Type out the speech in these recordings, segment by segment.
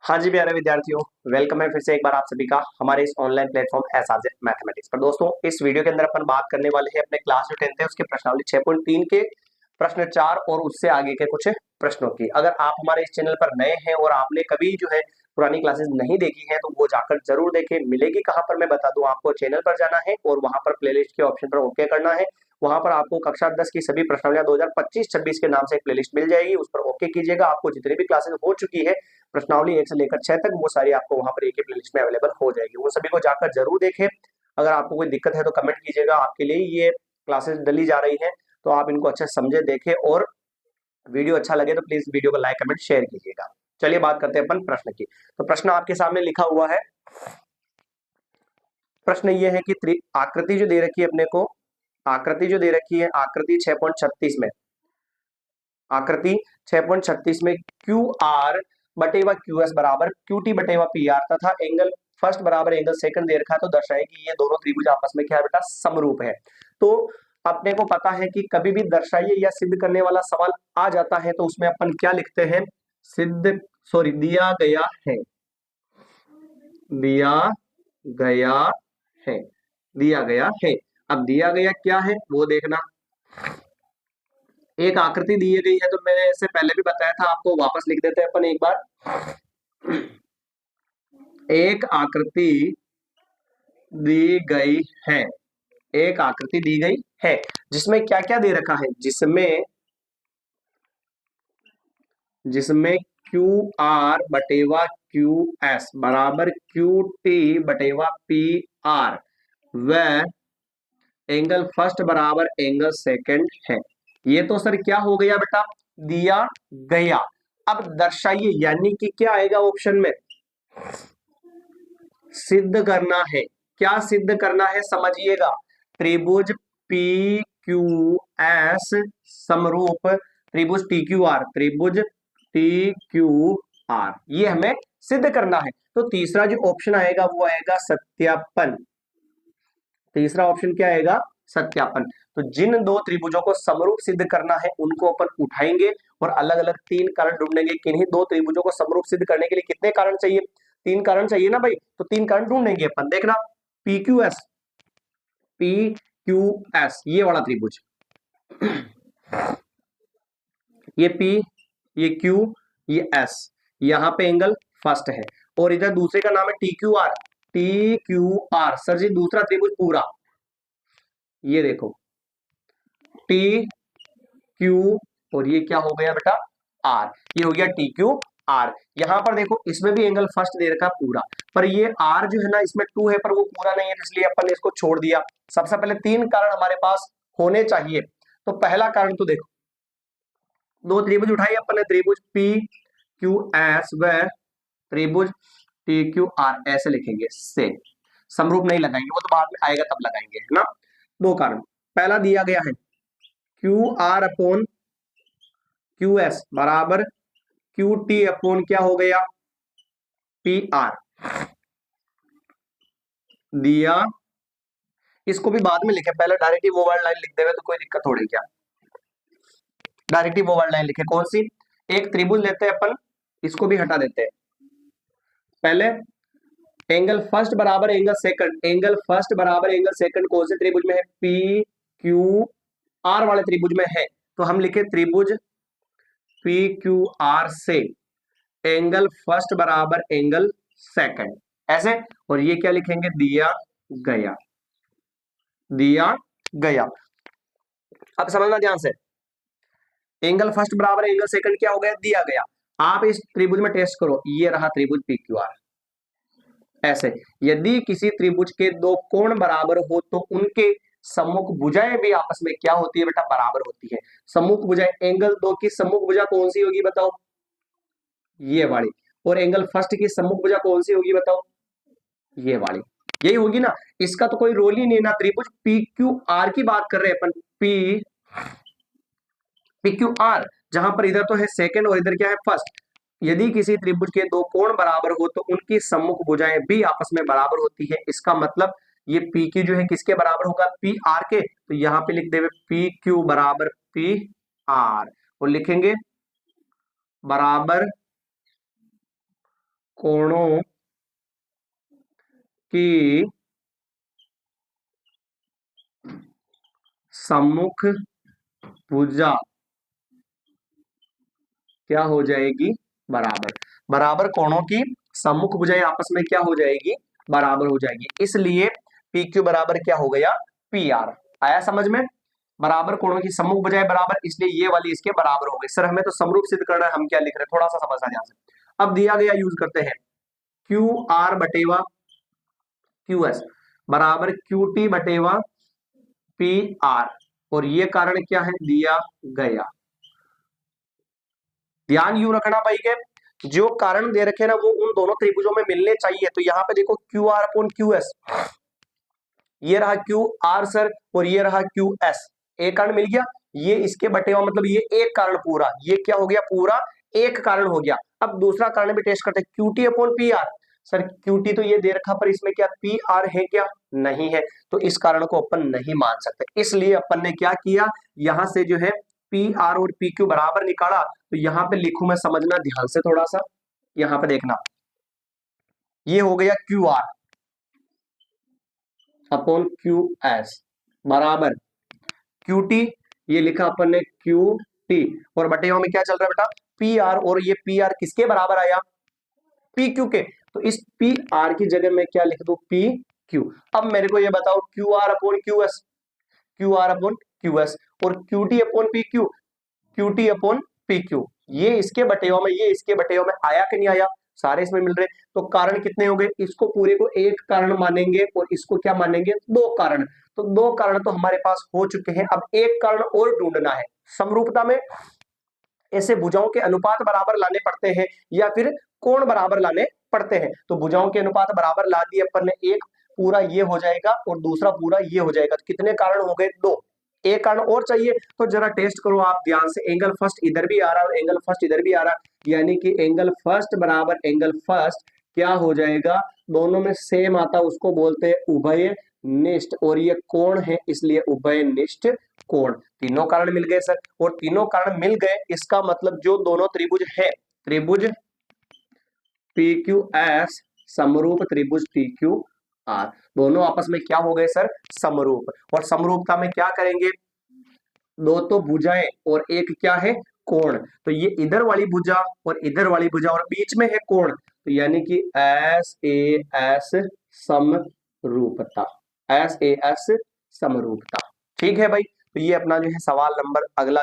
हाँ जी प्यारे विद्यार्थियों, वेलकम है फिर से एक बार आप सभी का हमारे इस ऑनलाइन प्लेटफॉर्म एसआरजे मैथमेटिक्स पर। दोस्तों, इस वीडियो के अंदर अपन बात करने वाले हैं अपने क्लास जो 10th है उसके प्रश्नावली 6.3 के प्रश्न 4 और उससे आगे के कुछ प्रश्नों की। अगर आप हमारे इस चैनल पर नए हैं और आपने कभी जो है पुरानी क्लासेस नहीं देखी है तो वो जाकर जरूर देखें। मिलेगी कहाँ पर मैं बता दूं, आपको चैनल पर जाना है और वहां पर प्लेलिस्ट के ऑप्शन पर ओके करना है। वहां पर आपको कक्षा 10 की सभी प्रश्नावलियां 2025-26 के नाम से एक प्लेलिस्ट मिल जाएगी, उस पर ओके कीजिएगा। आपको जितनी भी क्लासेस हो चुकी है प्रश्नावली 1 से लेकर 6 तक, वो सारी आपको वहां पर एक ही प्लेलिस्ट में अवेलेबल हो जाएगी। वो सभी को जाकर जरूर देखें। अगर आपको कोई दिक्कत है तो कमेंट कीजिएगा। आपके लिए ये क्लासेस डली जा रही है तो आप इनको अच्छे से समझे, देखें और वीडियो अच्छा लगे तो प्लीज वीडियो को लाइक कमेंट शेयर कीजिएगा। चलिए बात करते हैं अपन प्रश्न की। तो प्रश्न आपके सामने लिखा हुआ है। प्रश्न ये है कि आकृति जो दे रखी है अपने को, आकृति जो दे रखी है, आकृति 6.36 में, आकृति 6.36 में क्यू आर बटेवा क्यू एस बराबर क्यू टी बटेवा पी आर तथा एंगल फर्स्ट बराबर एंगल सेकंड दे रखा है, तो दर्शाए कि ये दोनों त्रिभुज आपस में क्या है बेटा, समरूप है। तो अपने को पता है कि कभी भी दर्शाइए या सिद्ध करने वाला सवाल आ जाता है तो उसमें अपन क्या लिखते हैं, सिद्ध, सॉरी, दिया गया है, दिया गया है, दिया गया है। अब दिया गया क्या है वो देखना। एक आकृति दी गई है, तो मैंने इससे पहले भी बताया था, आपको वापस लिख देते हैं अपन एक बार। एक आकृति दी गई है, एक आकृति दी गई है जिसमें क्या क्या दे रखा है, जिसमें क्यू आर बटेवा क्यू एस बराबर क्यू टी बटेवा पी आर व एंगल फर्स्ट बराबर एंगल सेकंड है। ये तो सर क्या हो गया बेटा, दिया गया। अब दर्शाइए, यानी कि क्या आएगा ऑप्शन में, सिद्ध करना है। क्या सिद्ध करना है समझिएगा, त्रिभुज पी क्यू एस समरूप त्रिभुज टी क्यू आर, त्रिभुज टी क्यू आर, ये हमें सिद्ध करना है। तो तीसरा जो ऑप्शन आएगा वो आएगा सत्यापन। तीसरा ऑप्शन क्या आएगा, सत्यापन। तो जिन दो त्रिभुजों को समरूप सिद्ध करना है उनको अपन उठाएंगे और अलग अलग तीन कारण ढूंढेंगे। किन्हीं दो त्रिभुजों को समरूप सिद्ध करने के लिए कितने कारण चाहिए, तीन कारण चाहिए ना भाई, तो तीन कारण ढूंढेंगे अपन। देखना, P Q S, P Q S ये वाला त्रिभुज, ये पी, ये क्यू, ये एस, यहां पे एंगल फर्स्ट है और इधर दूसरे का नाम है T Q R, T Q R. Sir जी दूसरा त्रिभुज पूरा, ये देखो टी क्यू और ये क्या हो गया बेटा, आर, ये हो गया टी क्यू आर। यहां पर देखो इसमें भी एंगल फर्स्ट दे रखा पूरा, पर ये आर जो है ना इसमें 2 है पर वो पूरा नहीं है, इसलिए अपन ने इसको छोड़ दिया। सबसे पहले तीन कारण हमारे पास होने चाहिए। तो पहला कारण तो देखो, दो त्रिभुज उठाई अपन ने, त्रिभुज पी क्यू एस व त्रिभुज टी क्यू आर, ऐसे लिखेंगे से, समरूप नहीं लगाएंगे, वो तो बाद में आएगा तब लगाएंगे, है ना। दो कारण, पहला दिया गया है Q R upon Q S बराबर क्यू टी अपॉन क्या हो गया, पी आर, दिया। इसको भी बाद में लिखे, पहले डायरेक्ट ही वो वर्ड लाइन लिख देवे तो कोई दिक्कत थोड़ी, क्या डायरेक्ट ही वो वर्ड लाइन लिखे, कौन सी, एक त्रिभुज लेते हैं अपन, इसको भी हटा देते हैं। पहले एंगल फर्स्ट बराबर एंगल सेकंड, एंगल फर्स्ट बराबर एंगल सेकंड कौन से त्रिभुज में है, पी क्यू आर वाले त्रिभुज में है, तो हम लिखे त्रिभुज पी क्यू आर से एंगल फर्स्ट बराबर एंगल सेकंड, ऐसे। और ये क्या लिखेंगे, दिया गया, दिया गया। अब समझना ध्यान से, एंगल फर्स्ट बराबर एंगल सेकंड क्या हो गया, दिया गया। आप इस त्रिभुज में टेस्ट करो, ये रहा त्रिभुज पी क्यू आर, ऐसे। यदि किसी त्रिभुज के दो कोण बराबर हो तो उनके सम्मुख भुजाएं भी आपस में क्या होती है बेटा, बराबर होती है। सम्मुख भुजाएं, एंगल दो की सम्मुख भुजा कौन सी होगी बताओ, ये वाली। और एंगल फर्स्ट की सम्मुख भुजा कौन सी होगी बताओ, ये वाली, यही होगी ना। इसका तो कोई रोल ही नहीं ना, त्रिभुज पी क्यू आर की बात कर रहे हैं अपन, पी पी क्यू आर, जहां पर इधर तो है सेकंड और इधर क्या है फर्स्ट। यदि किसी त्रिभुज के दो कोण बराबर हो तो उनकी सम्मुख भुजाएं भी आपस में बराबर होती है। इसका मतलब ये पी क्यू जो है किसके बराबर होगा, पी आर के। तो यहाँ पे लिख देवे पी क्यू बराबर पी आर और लिखेंगे बराबर कोणों की सम्मुख भुजा क्या हो जाएगी, बराबर। बराबर कोणों की सम्मुख भुजाएं आपस में क्या हो जाएगी, बराबर हो जाएगी। इसलिए पी क्यू बराबर क्या हो गया, पी आर। आया समझ में? बराबर कोणों की सम्मुख भुजाएं बराबर, इसलिए ये वाली इसके बराबर हो गई। सर हमें तो समरूप सिद्ध करना है, हम क्या लिख रहे हैं, थोड़ा सा समझना ध्यान से। अब दिया गया यूज करते हैं, क्यू आर बटेवा क्यू एस बराबर क्यू टी बटेवा पी आर, और ये कारण क्या है, दिया गया। ध्यान यूं रखना भाई के जो कारण दे रखे ना वो उन दोनों त्रिभुजों में मिलने चाहिए। तो यहाँ पे देखो Q R upon Q S, ये रहा क्यू आर सर, और ये रहा क्यू एस। एक कारण मिल गया, ये इसके बटे हुआ मतलब ये एक कारण पूरा, ये क्या हो गया, पूरा एक कारण हो गया। अब दूसरा कारण भी टेस्ट करते हैं, Q T upon P R. Sir Q T तो ये दे रखा, पर इसमें क्या पी आर है क्या, नहीं है, तो इस कारण को अपन नहीं मान सकते। इसलिए अपन ने क्या किया, यहां से जो है पी आर और पी क्यू बराबर निकाला। तो यहां पे लिखूं मैं, समझना ध्यान से थोड़ा सा, यहां पे देखना, ये हो गया Q R upon Q S बराबर क्यू टी, ये लिखा अपन ने क्यू टी, और बटे में क्या चल रहा है बेटा, पी आर, और ये पी आर किसके बराबर आया, पी क्यू के। तो इस पी आर की जगह मैं क्या लिख दूं, पी क्यू। अब मेरे को ये बताओ, Q R upon Q S, Q R upon Q S, और Q T upon P Q, Q T upon P Q, ये इसके बटेवा में, ये इसके बटेवा में आया कि नहीं आया, सारे इसमें मिल रहे। तो कारण कितने हो गए, इसको पूरे को एक कारण मानेंगे और इसको क्या मानेंगे, दो कारण। तो दो कारण तो हमारे पास हो चुके हैं, अब एक कारण और ढूंढना है। समरूपता में ऐसे भुजाओं के अनुपात बराबर लाने पड़ते हैं या फिर कोण बराबर लाने पड़ते हैं। तो भुजाओं के अनुपात बराबर ला दिए अपन ने, एक पूरा ये हो जाएगा और दूसरा पूरा ये हो जाएगा। तो कितने कारण हो गए, दो। एक कारण और चाहिए, तो जरा टेस्ट करो आप ध्यान से, एंगल फर्स्ट इधर भी आ रहा है और एंगल फर्स्ट इधर भी आ रहा है, यानी कि एंगल फर्स्ट बराबर एंगल फर्स्ट क्या हो जाएगा, दोनों में सेम आता, उसको बोलते हैं उभय निष्ठ, और ये कोण है इसलिए उभय निष्ठ कोण। तीनों कारण मिल गए सर, और तीनों कारण मिल गए, इसका मतलब जो दोनों त्रिभुज है, त्रिभुज पी क्यू एस समरूप त्रिभुज पी क्यू आर, दोनों आपस में क्या हो गए सर, समरूप। और समरूपता में क्या करेंगे, दो तो भुजाएं और एक क्या है, कोण। तो ये इधर वाली भुजा और इधर वाली भुजा और बीच में है कोण, तो यानी कि एस ए एस समरूपता, एस ए एस समरूपता। ठीक है भाई, तो ये अपना जो है सवाल नंबर अगला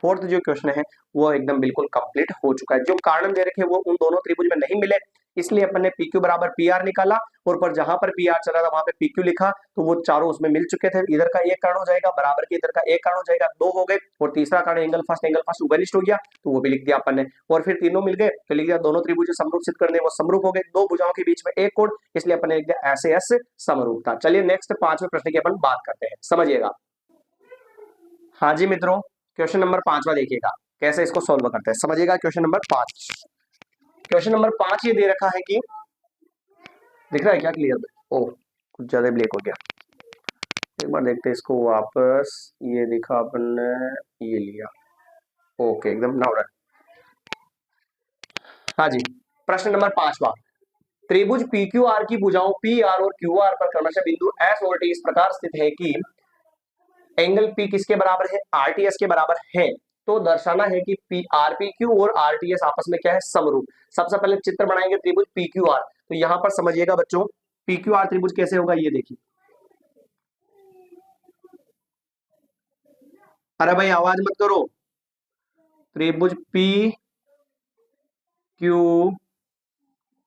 फोर्थ जो क्वेश्चन है वो एकदम बिल्कुल कंप्लीट हो चुका है। जो कारण दे रखे वो उन दोनों त्रिभुज में नहीं मिले, इसलिए अपन ने पी क्यू बराबर पी आर निकाला, और पर जहां पर पी आर चला था वहां पे पी क्यू लिखा, तो वो चारों उसमें मिल चुके थे। इधर का एक कारण हो जाएगा बराबर के, इधर का एक कारण हो जाएगा, दो हो गए, और तीसरा कारण एंगल फर्स्ट उभयनिष्ठ हो गया, तो वो भी लिख दिया अपन ने। और फिर तीनों मिल गए तो लिख दिया दोनों त्रिभुज समरूप सिद्ध करने, वो समरूप हो गए, दो भुजाओं के बीच में एक कोण, इसलिए अपन ने लिख दिया ऐसे एस समरूपता। चलिए नेक्स्ट पांचवें प्रश्न की अपन बात करते हैं, समझिएगा। हाँ जी मित्रों, क्वेश्चन नंबर पांचवा देखिएगा कैसे इसको सॉल्व करते हैं, समझिएगा। क्वेश्चन नंबर 5, क्वेश्चन नंबर 5 ये दे रखा है कि, दिख रहा है क्या क्लियर, ओह कुछ ज्यादा ब्लैक हो गया, एक बार देखते हैं इसको वापस, ये दिखा अपन ने, ये लिया, ओके एकदम नाउ रन। हाँ जी, प्रश्न नंबर 5वां, त्रिभुज पी क्यू आर की भुजाओं पी आर और क्यू आर पर क्रमशः बिंदु एस और टी इस प्रकार स्थित है कि एंगल पी किसके बराबर है, आरटीएस के बराबर है। तो दर्शाना है कि पी आर पी क्यू और आरटीएस आपस में क्या है, समरूप। सबसे पहले चित्र बनाएंगे त्रिभुज पी क्यू आर। तो यहां पर समझिएगा बच्चों, पी क्यू आर त्रिभुज कैसे होगा, ये देखिए। अरे भाई आवाज मत करो। त्रिभुज पी क्यू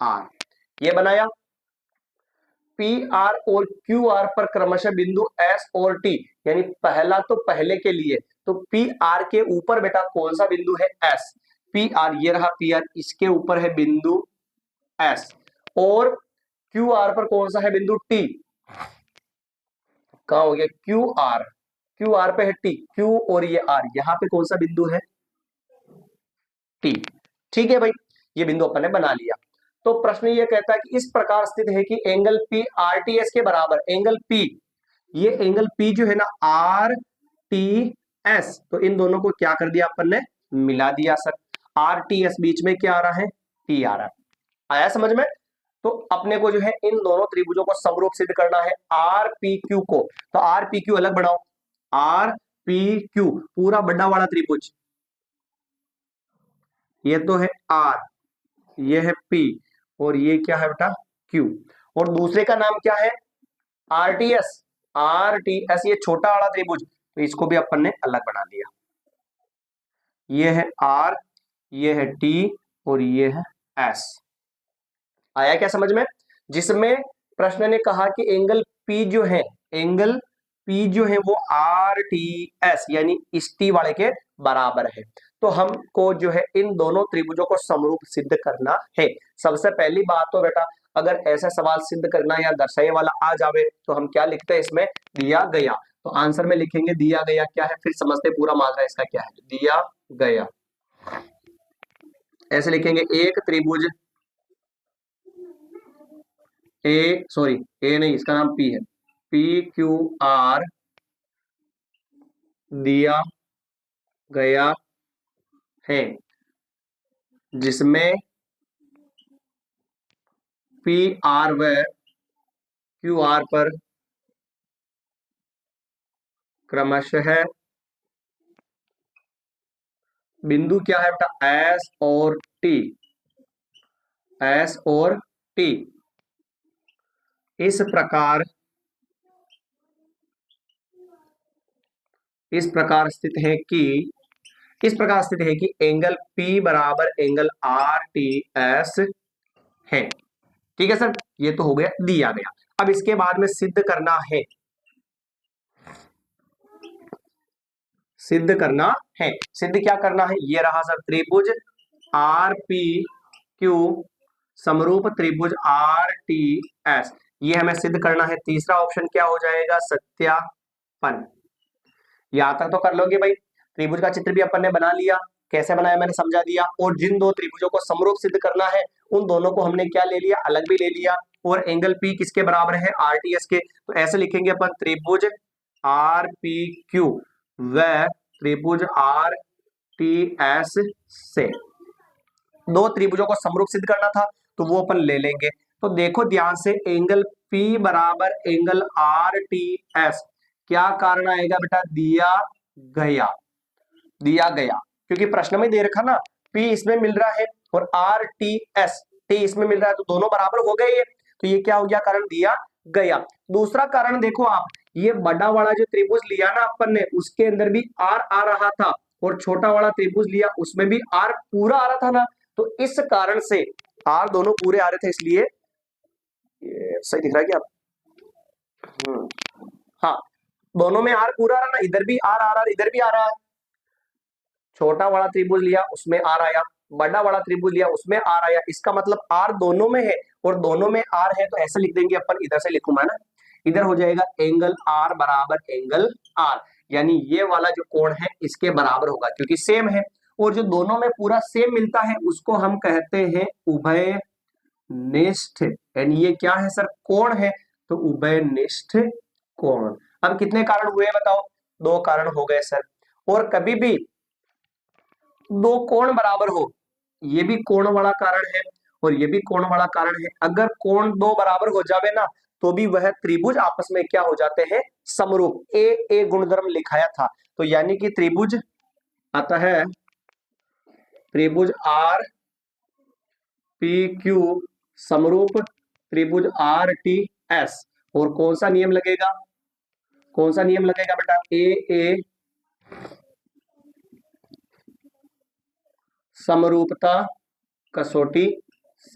आर ये बनाया, पी आर और क्यू आर पर क्रमशः बिंदु एस और टी, यानी पहला तो पहले के लिए, तो पी आर के ऊपर बेटा कौन सा बिंदु है, एस। पी आर ये रहा पी आर, इसके ऊपर है बिंदु एस, और क्यू आर पर कौन सा है बिंदु टी, कहा हो गया क्यू आर, क्यू आर पे है टी, क्यू और ये आर, यहां पे कौन सा बिंदु है, टी। ठीक है भाई, ये बिंदु अपन ने बना लिया। तो प्रश्न ये कहता है कि इस प्रकार स्थित है कि angle P R T S के बराबर, एंगल पी, ये एंगल पी जो है ना आर टी एस, तो इन दोनों को क्या कर दिया अपन ने, मिला दिया सर। आर टी एस बीच में क्या आ रहा है, पी आ रहा है, आया समझ में? तो अपने को जो है इन दोनों त्रिभुजों को समरूप सिद्ध करना है, आर पी क्यू को। तो आर पी क्यू अलग बनाओ, आर पी क्यू पूरा बड़ा वाला त्रिभुज, ये तो है आर, ये है पी, और ये क्या है बेटा क्यू, और दूसरे का नाम क्या है आरटीएस, आरटीएस ये छोटा वाला त्रिभुज, तो इसको भी अपन ने अलग बना दिया। ये है आर, ये है टी, और ये है एस। आया क्या समझ में? जिसमें प्रश्न ने कहा कि एंगल पी जो है, एंगल पी जो है वो आर टी एस यानी इस टी वाले के बराबर है। तो हमको जो है इन दोनों त्रिभुजों को समरूप सिद्ध करना है। सबसे पहली बात तो बेटा अगर ऐसा सवाल सिद्ध करना या दर्शाए वाला आ जावे तो हम क्या लिखते हैं इसमें, दिया गया। तो आंसर में लिखेंगे दिया गया क्या है, फिर समझते पूरा माजरा इसका क्या है, दिया गया। ऐसे लिखेंगे एक त्रिभुज ए नहीं, इसका नाम पी है, पी क्यू आर दिया गया है, जिसमें पी आर व क्यू आर पर क्रमशः बिंदु क्या है बेटा एस और टी, एस और टी इस प्रकार स्थित है कि एंगल P बराबर एंगल आर टी एस है। ठीक है सर, ये तो हो गया दिया गया। अब इसके बाद में सिद्ध करना है, सिद्ध क्या करना है, ये रहा सर त्रिभुज आर पी क्यू समरूप त्रिभुज आर टी एस, ये हमें सिद्ध करना है। तीसरा ऑप्शन क्या हो जाएगा, सत्यापन। यहां तक तो कर लोगे भाई, त्रिभुज का चित्र भी अपन ने बना लिया, कैसे बनाया मैंने समझा दिया, और जिन दो त्रिभुजों को समरूप सिद्ध करना है उन दोनों को हमने क्या ले लिया, अलग भी ले लिया, और एंगल पी किसके बराबर है, आरटीएस के। तो ऐसे लिखेंगे अपन त्रिभुज आर पी क्यू व त्रिभुज आर टी एस से दो त्रिभुजों को समरूप सिद्ध करना था तो वो अपन ले लेंगे। तो देखो ध्यान से, एंगल P बराबर एंगल आर टी एस, क्या कारण आएगा बेटा, दिया गया, क्योंकि प्रश्न में दे रखा ना, P इसमें मिल रहा है और आर टी एस टी इसमें मिल रहा है, तो दोनों बराबर हो गए। तो ये क्या हो गया, कारण दिया गया। दूसरा कारण देखो आप, ये बड़ा वाला जो त्रिभुज लिया ना अपन ने, उसके अंदर भी आर आ रहा था, और छोटा वाला त्रिभुज लिया उसमें भी आर पूरा आ रहा था ना, तो इस कारण से आर दोनों पूरे आ रहे थे, इसलिए ये सही दिख रहा है क्या, हाँ दोनों में आर पूरा आ रहा ना, इधर भी आर आ रहा है, इधर भी आ रहा है। छोटा वाला त्रिभुज लिया उसमें आर आया, बड़ा वाला त्रिभुज लिया उसमें आर आया, इसका मतलब आर दोनों में है, और दोनों में आर है तो ऐसे लिख देंगे अपन, इधर से लिखूंगा ना, इधर हो जाएगा एंगल आर बराबर एंगल आर, यानी ये वाला जो कोण है इसके बराबर होगा क्योंकि सेम है, और जो दोनों में पूरा सेम मिलता है उसको हम कहते हैं उभयनिष्ठ, यानी ये क्या है सर, कोण है, तो उभयनिष्ठ कोण। अब कितने कारण हुए बताओ, दो कारण हो गए सर। और कभी भी दो कोण बराबर हो, ये भी कोण वाला कारण है और ये भी कोण वाला कारण है, अगर कोण दो बराबर हो जावे ना तो भी वह त्रिभुज आपस में क्या हो जाते हैं, समरूप। ए गुणधर्म लिखाया था, तो यानी कि त्रिभुज आता है, त्रिभुज आर पी क्यू समरूप त्रिभुज आर टी एस, और कौन सा नियम लगेगा, बेटा, ए समरूपता कसौटी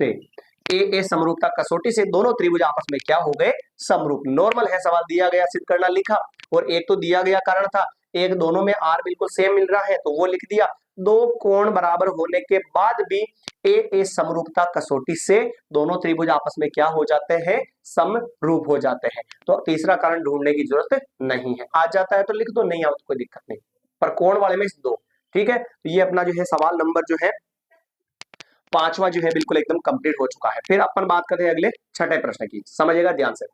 से, ए समरूपता कसौटी से दोनों त्रिभुज आपस में क्या हो गए, समरूप। नॉर्मल है सवाल, दिया गया सिद्ध करना लिखा, और एक तो दिया गया कारण था, एक दोनों में आर बिल्कुल सेम मिल रहा है तो वो लिख दिया। दो कोण बराबर होने के बाद भी ए समरूपता कसौटी से दोनों त्रिभुज आपस में क्या हो जाते हैं, समरूप हो जाते हैं। तो तीसरा कारण ढूंढने की जरूरत नहीं है, आ जाता है तो लिख दो, नहीं आओ तो कोई दिक्कत नहीं, पर कोण वाले में दो। ठीक है, तो ये अपना जो है सवाल नंबर जो है पांचवा जो है बिल्कुल एकदम कंप्लीट हो चुका है। फिर अपन बात करते हैं अगले छठे प्रश्न की, समझिएगा ध्यान से।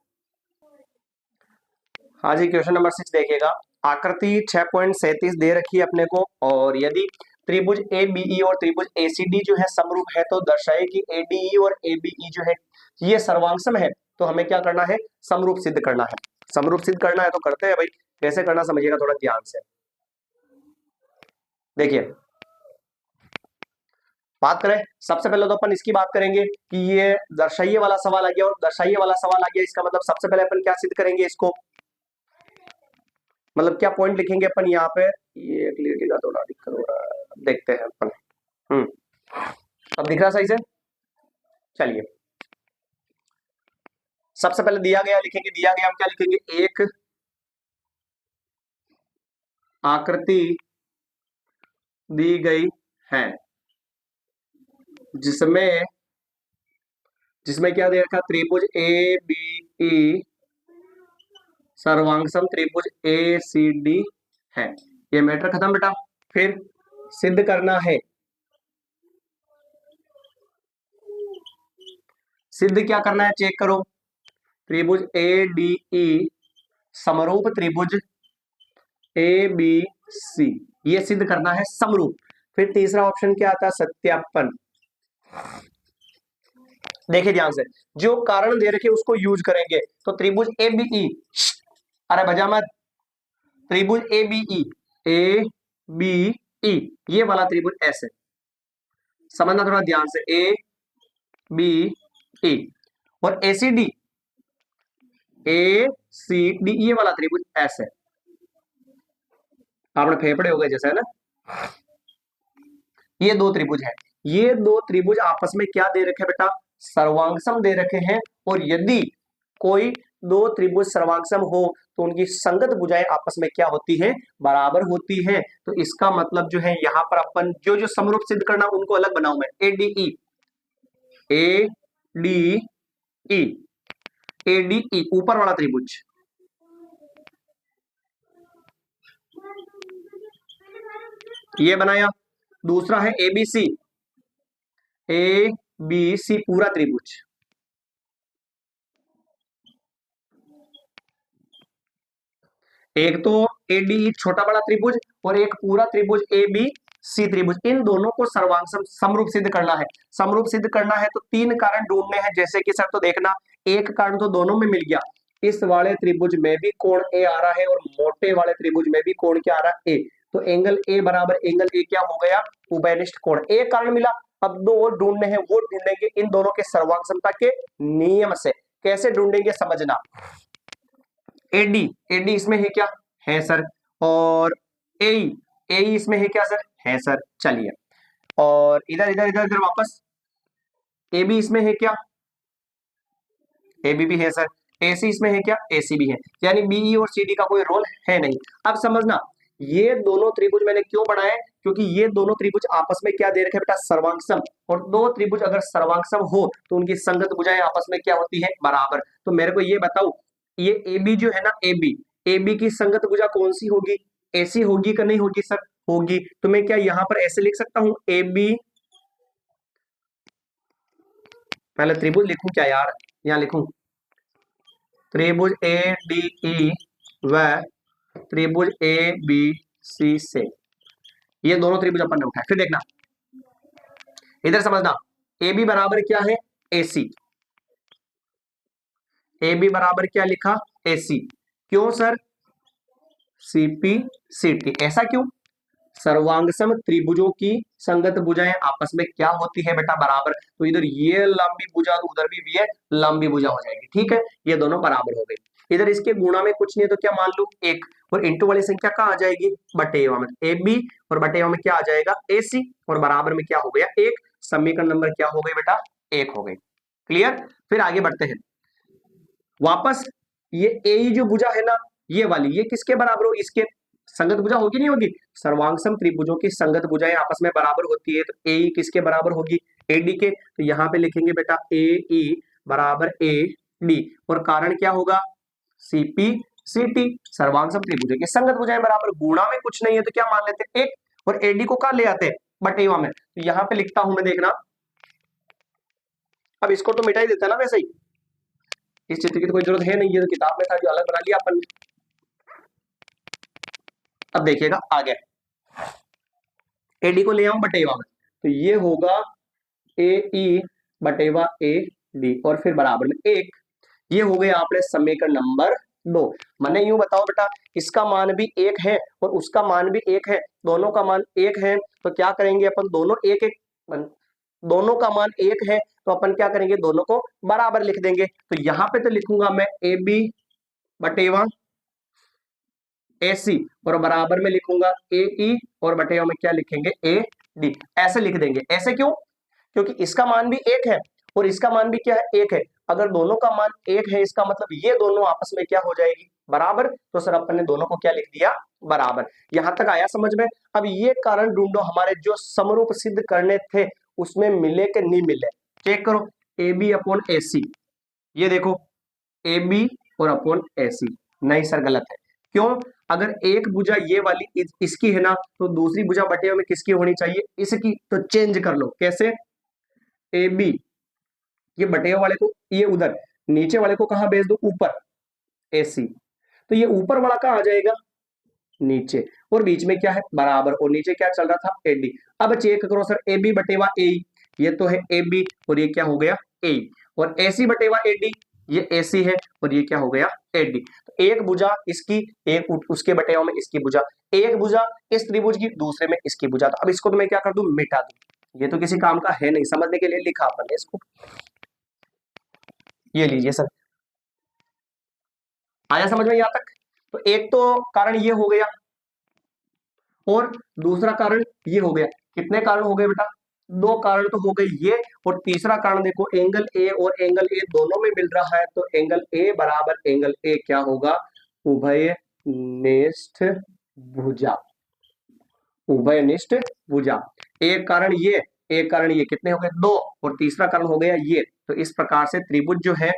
हाँ जी, क्वेश्चन नंबर 6 देखिएगा। आकृति 6.37 दे रखी है अपने को, और यदि त्रिभुज एबीई और त्रिभुज एसीडी जो है समरूप है, तो दर्शाए कि एडीई और एबीई जो है ये सर्वांगसम है, तो हमें क्या करना है, समरूप सिद्ध करना है। समरूप सिद्ध करना है तो करते हैं भाई, कैसे करना समझिएगा थोड़ा ध्यान से। देखिए बात करें, सबसे पहले तो अपन इसकी बात करेंगे कि ये दर्शाइए वाला सवाल आ गया और दर्शाइए वाला सवाल आ गया, इसका मतलब सबसे पहले अपन क्या सिद्ध करेंगे इसको, मतलब क्या पॉइंट लिखेंगे अपन यहाँ पे। ये क्लियरिटी का थोड़ा दिक्कत हो रहा है, देखते हैं अपन। अब दिख रहा सही से, चलिए सबसे पहले दिया गया लिखेंगे, दिया गया हम क्या लिखेंगे, एक आकृति दी गई है जिसमें जिसमें क्या दे रखा, त्रिभुज ए बी ई सर्वांगसम त्रिभुज ए सी डी है। ये मैटर खत्म बेटा। फिर सिद्ध करना है, सिद्ध क्या करना है चेक करो, त्रिभुज ए डी ई समरूप त्रिभुज ए बी सी, ये सिद्ध करना है समरूप। फिर तीसरा ऑप्शन क्या आता है, सत्यापन। देखिए ध्यान से, जो कारण दे रखे उसको यूज करेंगे, तो त्रिभुज ए बी ई, अरे बजा मत, त्रिभुज ए बी ई ये वाला त्रिभुज ऐसे समझना थोड़ा ध्यान से, ए बी ई और एसीडी ए सी डी ये वाला त्रिभुज ऐसे, आपने फेफड़े हो गए जैसे है ना। ये दो त्रिभुज है, ये दो त्रिभुज आपस में क्या दे रखे बेटा, सर्वांगसम दे रखे हैं। और यदि कोई दो त्रिभुज सर्वांगसम हो तो उनकी संगत भुजाएं आपस में क्या होती है, बराबर होती है। तो इसका मतलब जो है यहां पर अपन जो जो समरूप सिद्ध करना उनको अलग बनाऊं मैं, ए डी ई ऊपर वाला त्रिभुज, ये बनाया। दूसरा है एबीसी, ए बी सी पूरा त्रिभुज, एक तो एडी छोटा बड़ा त्रिभुज और एक पूरा त्रिभुज ए बी सी त्रिभुज, इन दोनों को सर्वांग समरूप सिद्ध करना है। समरूप सिद्ध करना है तो तीन कारण ढूंढने हैं, जैसे कि सर तो देखना, एक कारण तो दोनों में मिल गया, इस वाले त्रिभुज में भी कोण ए आ रहा है और मोटे वाले त्रिभुज में भी कोण क्या आ रहा है, ए। तो एंगल ए बराबर एंगल ए क्या हो गया, उभयनिष्ठ कोण। एक कारण मिला, अब दो और ढूंढने हैं, वो ढूंढेंगे इन दोनों के सर्वांग समता के नियम से। कैसे ढूंढेंगे समझना, एडी एडी इसमें है क्या, है सर, और एई एई इसमें है क्या सर, है सर। चलिए और इधर इधर इधर इधर वापस, ए बी इसमें है क्या, ए बी भी है सर, एसी इसमें है क्या, एसी भी है, यानी बीई और सीडी का कोई रोल है नहीं। अब समझना, ये दोनों त्रिभुज मैंने क्यों बनाए, क्योंकि ये दोनों त्रिभुज आपस में क्या दे रखे बेटा, सर्वांगसम। और दो त्रिभुज अगर सर्वांगसम हो तो उनकी संगत भुजाएं आपस में क्या होती है, बराबर। तो मेरे को ये बताओ, ये ए बी जो है ना, ए बी की संगत भुजा कौन सी होगी, ऐसी होगी कि नहीं होगी सर, होगी। तो मैं क्या यहां पर ऐसे लिख सकता हूं, ए बी, पहले त्रिभुज लिखूं क्या यार, यहां लिखूं त्रिभुज ए डी ई व त्रिभुज ए बी सी से, ये दोनों त्रिभुज अपन ने उठाए। फिर देखना इधर समझना, ए बी बराबर क्या है, एसी, ए बी बराबर क्या लिखा, एसी। क्यों सर, सीपी सीटी, ऐसा क्यों, सर्वांगसम त्रिभुजों की संगत भुजाएं आपस में क्या होती है बेटा, बराबर। तो इधर ये लंबी भुजा तो उधर भी ये लंबी भुजा हो जाएगी, ठीक है, ये दोनों बराबर हो गई। इधर इसके गुणा में कुछ नहीं है तो क्या मान लू, एक, और इंटू वाली संख्या कहाँ आ जाएगी, बटेवा में, ए बी और बटेवा में क्या आ जाएगा, ए सी, और बराबर में क्या हो गया, एक। समीकरण नंबर क्या हो गई बेटा, एक हो गई। क्लियर। फिर आगे बढ़ते हैं वापस, ये ए जो भुजा है ना, ये वाली, ये किसके बराबर होगी, इसके संगत भुजा होगी नहीं होगी, सर्वांगसम त्रिभुजों की संगत भुजाएं आपस में बराबर होती है। तो ए किसके बराबर होगी, एडी के। तो यहाँ पे लिखेंगे बेटा ए ई बराबर ए डी, और कारण क्या होगा, सीपी सीटी, सर्वांगसम त्रिभुजों की संगत भुजाएं बराबर। गुणा में कुछ नहीं है तो क्या मान लेते हैं, एक, और एडी को कहा ले आते हैं, बटेवा में। तो यहाँ पे लिखता हूं मैं, देखना, अब इसको तो मिटा ही देता है ना वैसे ही, इस चित्र की तो कोई जरूरत है नहीं, ये तो किताब में था जो अलग बना लिया अपन ने। अब देखिएगा आगे, एडी को ले आऊं बटेवा में, तो ये होगा ए ई बटेवा ए डी और फिर बराबर में 1। ये हो गया आपने समीकरण नंबर 2। मैंने यूं बताओ बेटा, इसका मान भी 1 है और उसका मान भी 1 है, दोनों का मान 1 है, तो क्या करेंगे अपन, दोनों एक एक, दोनों का मान 1 है तो अपन क्या करेंगे, दोनों को बराबर लिख देंगे। तो यहां पे तो लिखूंगा मैं ए बी बटेवा ए सी और बराबर में लिखूंगा ए ई और बटेवा में क्या लिखेंगे, ए डी। ऐसे लिख देंगे। ऐसे क्यों, क्योंकि इसका मान भी 1 है और इसका मान भी क्या है, 1 है। अगर दोनों का मान 1 है, इसका मतलब ये दोनों आपस में क्या हो जाएगी, बराबर। तो सर अपन ने दोनों को क्या लिख दिया, बराबर। यहां तक आया समझ में। अब ये कारण ढूंढो, हमारे जो समरूप सिद्ध करने थे उसमें मिले कि नहीं मिले, चेक करो। ए बी अपॉन ए सी, ये देखो ए बी और अपॉन ए सी, नहीं सर गलत है। क्यों, अगर एक भुजा ये वाली इसकी है ना, तो दूसरी भुजा बटे में किसकी होनी चाहिए, इसकी। तो चेंज कर लो, कैसे, ए बी ये बटे वाले को ये उधर, नीचे वाले को कहां भेज दो, ऊपर, ए सी। तो ये ऊपर वाला कहां आ जाएगा, नीचे, और बीच में क्या है, बराबर, और नीचे क्या चल रहा था, ए डी। अब चेक करो सर, ए बी बटेवा ए, ये तो है ए बी और ये क्या हो गया, ए, और ए सी बटेवा ए डी, ये ए सी है और ये क्या हो गया, ए डी। तो एक भुजा इसकी, एक उसके बटेवा में इसकी भुजा, एक भुजा इस त्रिभुज की, दूसरे में इसकी भुजा। तो अब इसको तो मैं क्या कर दूं, मिटा दूं, ये तो किसी काम का है नहीं, समझने के लिए लिखा अपन ने इसको। ये लीजिए सर, आया समझ में यहां तक। तो एक तो कारण ये हो गया और दूसरा कारण ये हो गया। कितने कारण हो गए बेटा, 2 कारण तो हो गए ये, और तीसरा कारण देखो, एंगल ए और एंगल ए दोनों में मिल रहा है, तो एंगल ए बराबर एंगल ए क्या होगा, उभयनिष्ठ भुजा, उभयनिष्ठ भुजा। एक कारण ये, एक कारण ये, कितने हो गए, 2, और तीसरा कारण हो गया ये। तो इस प्रकार से त्रिभुज जो है,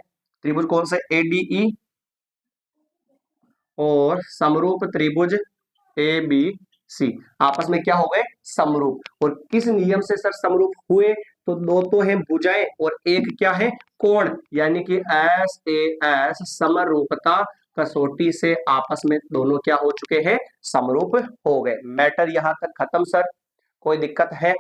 त्रिभुज कौन सा, एडीई और समरूप त्रिभुज ए बी सी आपस में क्या हो गए, समरूप। और किस नियम से सर समरूप हुए, तो 2 तो है भुजाएं और एक क्या है, कोण, यानी कि एस ए एस समरूपता कसौटी से आपस में दोनों क्या हो चुके हैं, समरूप हो गए। मैटर यहां तक खत्म सर, कोई दिक्कत है,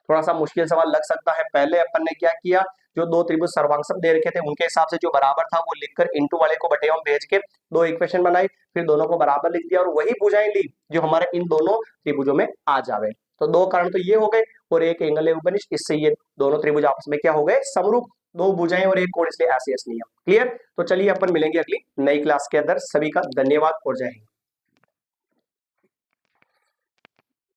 थोड़ा सा मुश्किल सवाल लग सकता है। पहले अपन ने क्या किया, जो 2 त्रिभुज सर्वांगसम दे रखे थे उनके हिसाब से जो बराबर था वो लिखकर इनटू वाले को बटे में भेज के 2 इक्वेशन बनाई, फिर दोनों को बराबर लिख दिया और वही भुजाएं ली जो हमारे इन दोनों त्रिभुजों में आ जावे। तो 2 कारण तो ये हो गए और एक एंगल उपनिष्ठ, इससे ये दोनों त्रिभुज आपस में क्या हो गए, समरूप। 2 भुजाएं और एक कोण, इसलिए ऐसे नियम। क्लियर। तो चलिए अपन मिलेंगे अगली नई क्लास के अंदर। सभी का धन्यवाद और जय हिंद।